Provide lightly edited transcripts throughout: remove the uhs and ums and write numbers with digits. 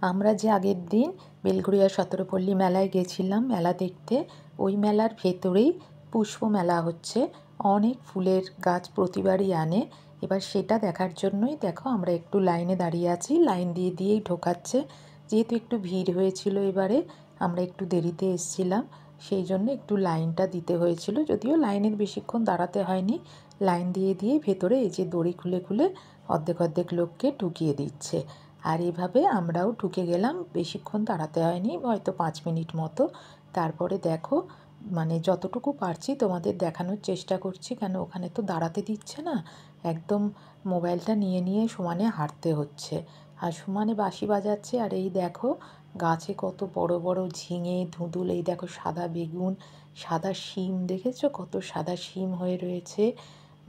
আমরা যে আগের দিন বেলঘরিয়া সতেরোপল্লী মেলায় গেছিলাম মেলা দেখতে, ওই মেলার ভেতরেই পুষ্প মেলা হচ্ছে। অনেক ফুলের গাছ প্রতিবারই আনে। এবার সেটা দেখার জন্যই দেখো আমরা একটু লাইনে দাঁড়িয়ে আছি, লাইন দিয়ে দিয়েই ঢোকাচ্ছে। যেহেতু একটু ভিড় হয়েছিল এবারে, আমরা একটু দেরিতে এসেছিলাম, সেই জন্য একটু লাইনটা দিতে হয়েছিল। যদিও লাইনের বেশিক্ষণ দাঁড়াতে হয়নি, লাইন দিয়ে দিয়ে ভেতরে এই যে দড়ি খুলে খুলে অর্ধেক অর্ধেক লোককে ঢুকিয়ে দিচ্ছে। আর এভাবে আমরাও ঢুকে গেলাম, বেশিক্ষণ দাঁড়াতে হয়নি, হয়তো 5 মিনিট মতো। তারপরে দেখো, মানে যতটুকু পারছি তোমাদের দেখানোর চেষ্টা করছি, কেন ওখানে তো দাঁড়াতে দিচ্ছে না, একদম মোবাইলটা নিয়ে নিয়ে সমানে হাঁটতে হচ্ছে আর সমানে বাঁশি বাজাচ্ছে। আর এই দেখো গাছে কত বড় বড় ঝিঙে, ধুঁদুল, এই দেখো সাদা বেগুন, সাদা শিম, দেখেছো কত সাদা শিম হয়ে রয়েছে।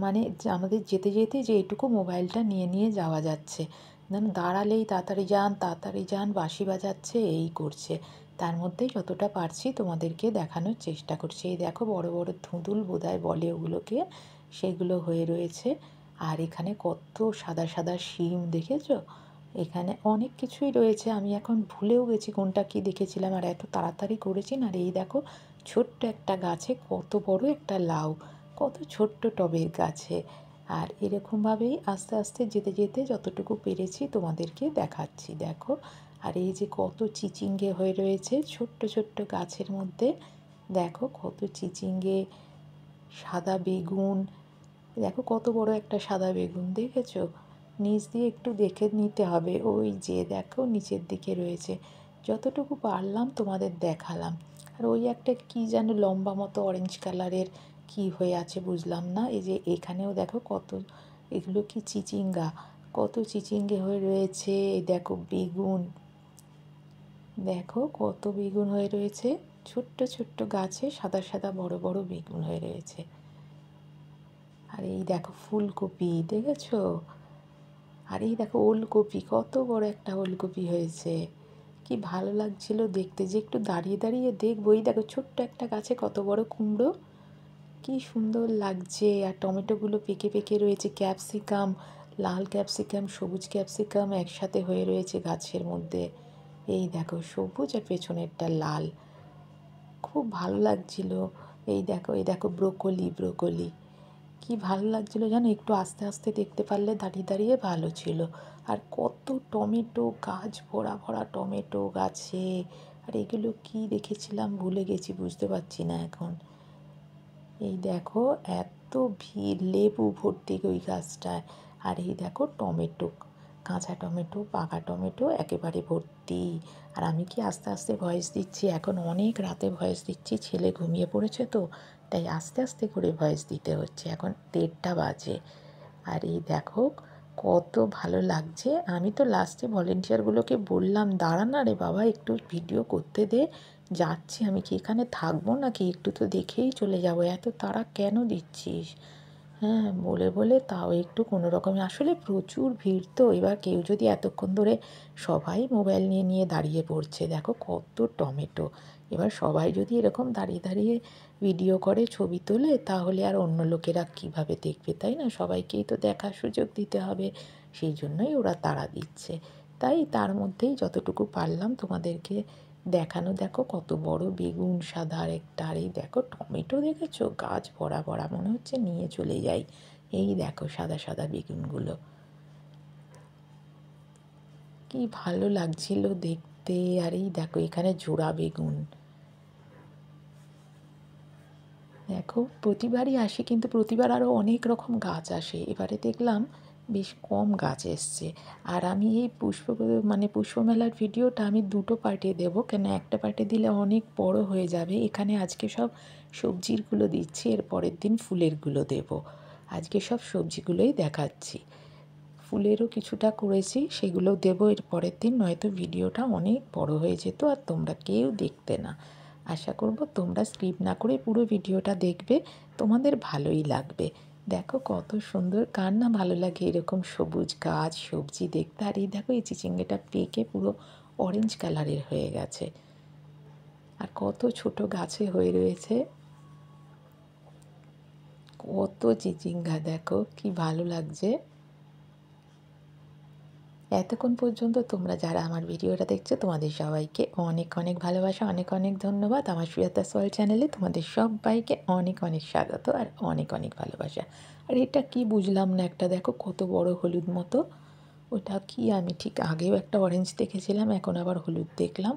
মানে আমাদের যেতে যেতে যে এইটুকু মোবাইলটা নিয়ে নিয়ে যাওয়া যাচ্ছে, দাঁড়ালেই তাড়াতাড়ি যান বাঁশি বাজাচ্ছে, এই করছে। তার মধ্যেই যতটা পারছি তোমাদেরকে দেখানোর চেষ্টা করছি। এই দেখো বড় বড় ধুঁদুল বোধহয় বলে ওগুলোকে, সেগুলো হয়ে রয়েছে। আর এখানে কত সাদা সাদা শিম, দেখেছো? এখানে অনেক কিছুই রয়েছে, আমি এখন ভুলেও গেছি কোনটা কি দেখেছিলাম, আর এত তাড়াতাড়ি করেছি না। আর এই দেখো ছোট্ট একটা গাছে কত বড় একটা লাউ, কত ছোট্ট টবের গাছে। আর এরকমভাবেই আস্তে আস্তে যেতে যেতে যতটুকু পেরেছি তোমাদেরকে দেখাচ্ছি, দেখো। আর এই যে কত চিচিঙ্গে হয়ে রয়েছে ছোট্ট ছোট্ট গাছের মধ্যে, দেখো কত চিচিঙ্গে, সাদা বেগুন, দেখো কত বড় একটা সাদা বেগুন, দেখেছো? নিচ দিয়ে একটু দেখে নিতে হবে, ওই যে দেখো নিচের দিকে রয়েছে। যতটুকু পারলাম তোমাদের দেখালাম। আর ওই একটা কি যেন লম্বা মতো অরেঞ্জ কালারের কি হয়ে আছে বুঝলাম না। এই যে এখানেও দেখো কত, এগুলো কি চিচিঙ্গা, কত চিচিঙ্গে হয়ে রয়েছে। এই দেখো বেগুন, দেখো কত বেগুন হয়ে রয়েছে, ছোট্ট ছোট্ট গাছে সাদা সাদা বড় বড় বেগুন হয়ে রয়েছে। আর এই দেখো ফুলকপি, দেখেছো? আর এই দেখো ওলকপি, কত বড় একটা ওলকপি হয়েছে, কি ভালো লাগছিল দেখতে, যে একটু দাঁড়িয়ে দাঁড়িয়ে দেখবো। এই দেখো ছোট্ট একটা গাছে কত বড় কুমড়ো, কি সুন্দর লাগছে। আর টমেটোগুলো পেকে পেকে রয়েছে, ক্যাপসিকাম, লাল ক্যাপসিকাম, সবুজ ক্যাপসিকাম একসাথে হয়ে রয়েছে গাছের মধ্যে। এই দেখো সবুজ আর পেছনেরটা লাল, খুব ভালো লাগছিল। এই দেখো ব্রোকলি, ব্রোকলি, কি ভালো লাগছিল জানো, একটু আস্তে আস্তে দেখতে পারলে দাঁড়িয়ে দাঁড়িয়ে ভালো ছিল। আর কত টমেটো গাছ, ভরা ভরা টমেটো গাছে। আর এগুলো কি দেখেছিলাম ভুলে গেছি, বুঝতে পারছি না এখন। এই দেখো এত ভিড়, লেবু ভর্তি ওই গাছটায়। আর এই দেখো টমেটো, কাঁচা টমেটো, পাকা টমেটো একেবারে ভর্তি। আর আমি কি আস্তে আস্তে ভয়েস দিচ্ছি, এখন অনেক রাতে ভয়েস দিচ্ছি, ছেলে ঘুমিয়ে পড়েছে তো, তাই আস্তে আস্তে করে ভয়েস দিতে হচ্ছে, এখন 1:30 বাজে। আর এই দেখো কত ভালো লাগছে। আমি তো লাস্টে ভলেন্টিয়ারগুলোকে বললাম, দাঁড়া না রে বাবা, একটু ভিডিও করতে দে, যাচ্ছি আমি, কি এখানে থাকবো নাকি, একটু তো দেখেই চলে যাবো, এত তাড়া কেন দিচ্ছিস? হ্যাঁ, বলে বলে তাও একটু কোনো রকমে, আসলে প্রচুর ভিড় তো, এবার কেউ যদি এতক্ষণ ধরে, সবাই মোবাইল নিয়ে নিয়ে দাঁড়িয়ে পড়ছে, দেখো কত টমেটো। এবার সবাই যদি এরকম দাঁড়িয়ে দাঁড়িয়ে ভিডিও করে, ছবি তোলে, তাহলে আর অন্য লোকেরা কীভাবে দেখবে, তাই না? সবাইকেই তো দেখার সুযোগ দিতে হবে, সেই জন্যই ওরা তাড়া দিচ্ছে। তাই তার মধ্যেই যতটুকু পারলাম তোমাদেরকে দেখানো। দেখো কত বড় বেগুন, সাদা আরেকটা, আর এই দেখো টমেটো, দেখেছো গাছ ভরা ভরা, মনে হচ্ছে নিয়ে চলে যাই। এই দেখো সাদা সাদা বেগুনগুলো, কি ভালো লাগছিল দেখতে। আর এই দেখো এখানে জোড়া বেগুন, দেখো প্রতিবারই আসি, কিন্তু প্রতিবার আরও অনেক রকম গাছ আসে, এবারে দেখলাম বেশ কম গাছ এসছে। আর আমি এই পুষ্পমেলার ভিডিওটা আমি দুটো পার্টে দেবো, কেন একটা পার্টে দিলে অনেক বড় হয়ে যাবে। এখানে আজকে সব সবজিরগুলো দিচ্ছি, এর পরের দিন ফুলেরগুলো দেব। আজকে সব সবজিগুলোই দেখাচ্ছি, ফুলেরও কিছুটা করেছি, সেগুলোও দেবো এর পরের দিন, নয়তো ভিডিওটা অনেক বড় হয়ে যেত আর তোমরা কেউ দেখতে না। আশা করব তোমরা স্কিপ না করে পুরো ভিডিওটা দেখবে, তোমাদের ভালোই লাগবে। দেখো কত সুন্দর, কার না ভালো লাগে এরকম সবুজ গাছ, সবজি দেখতে। আর এই দেখো এই চিচিঙ্গাটা পেকে পুরো অরেঞ্জ কালারের হয়ে গেছে, আর কত ছোট গাছে হয়ে রয়েছে, কত চিচিঙ্গা, দেখো কি ভালো লাগছে। এতক্ষণ পর্যন্ত তোমরা যারা আমার ভিডিওটা দেখছো তোমাদের সবাইকে অনেক অনেক ভালোবাসা, অনেক অনেক ধন্যবাদ। আমার সুজাতা সয়েল চ্যানেলে তোমাদের সবাইকে অনেক অনেক স্বাগত আর অনেক অনেক ভালোবাসা। আর এটা কি বুঝলাম না, একটা দেখো কত বড় হলুদ মতো, ওটা কি? আমি ঠিক আগেও একটা অরেঞ্জ দেখেছিলাম, এখন আবার হলুদ দেখলাম,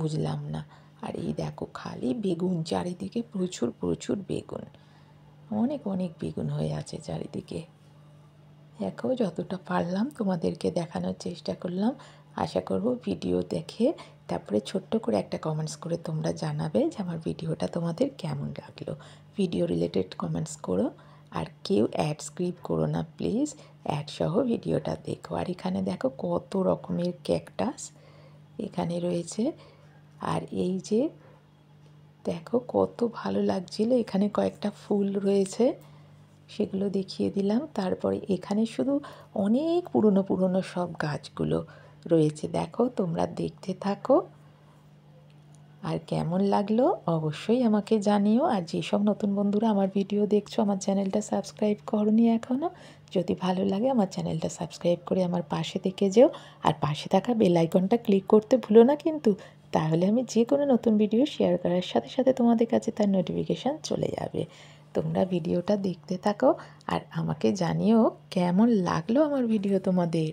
বুঝলাম না। আর এই দেখো খালি বেগুন, চারিদিকে প্রচুর প্রচুর বেগুন, অনেক অনেক বেগুন হয়ে আছে চারিদিকে। দেখো যতটা পারলাম তোমাদেরকে দেখানোর চেষ্টা করলাম। আশা করব ভিডিও দেখে তারপরে ছোট্ট করে একটা কমেন্টস করে তোমরা জানাবে যে আমার ভিডিওটা তোমাদের কেমন লাগলো। ভিডিও রিলেটেড কমেন্টস করো, আর কেউ অ্যাড স্ক্রিপ্ট করো না প্লিজ, অ্যাড সহ ভিডিওটা দেখো। আর এখানে দেখো কত রকমের ক্যাকটাস এখানে রয়েছে। আর এই যে দেখো কত ভালো লাগছিল, এখানে কয়েকটা ফুল রয়েছে, সেগুলো দেখিয়ে দিলাম। তারপরে এখানে শুধু অনেক পুরনো পুরনো সব গাছগুলো রয়েছে, দেখো তোমরা দেখতে থাকো। আর কেমন লাগলো অবশ্যই আমাকে জানিও। আর যেসব নতুন বন্ধুরা আমার ভিডিও দেখছো, আমার চ্যানেলটা সাবস্ক্রাইব করোনি এখনও, যদি ভালো লাগে আমার চ্যানেলটা সাবস্ক্রাইব করে আমার পাশে থেকে যেও। আর পাশে থাকা বেল আইকনটা ক্লিক করতে ভুলো না কিন্তু, তাহলে আমি যে কোনো নতুন ভিডিও শেয়ার করার সাথে সাথে তোমাদের কাছে তার নোটিফিকেশান চলে যাবে। তোমরা ভিডিওটা দেখতে থাকো আর আমাকে জানিও কেমন লাগলো আমার ভিডিও তোমাদের।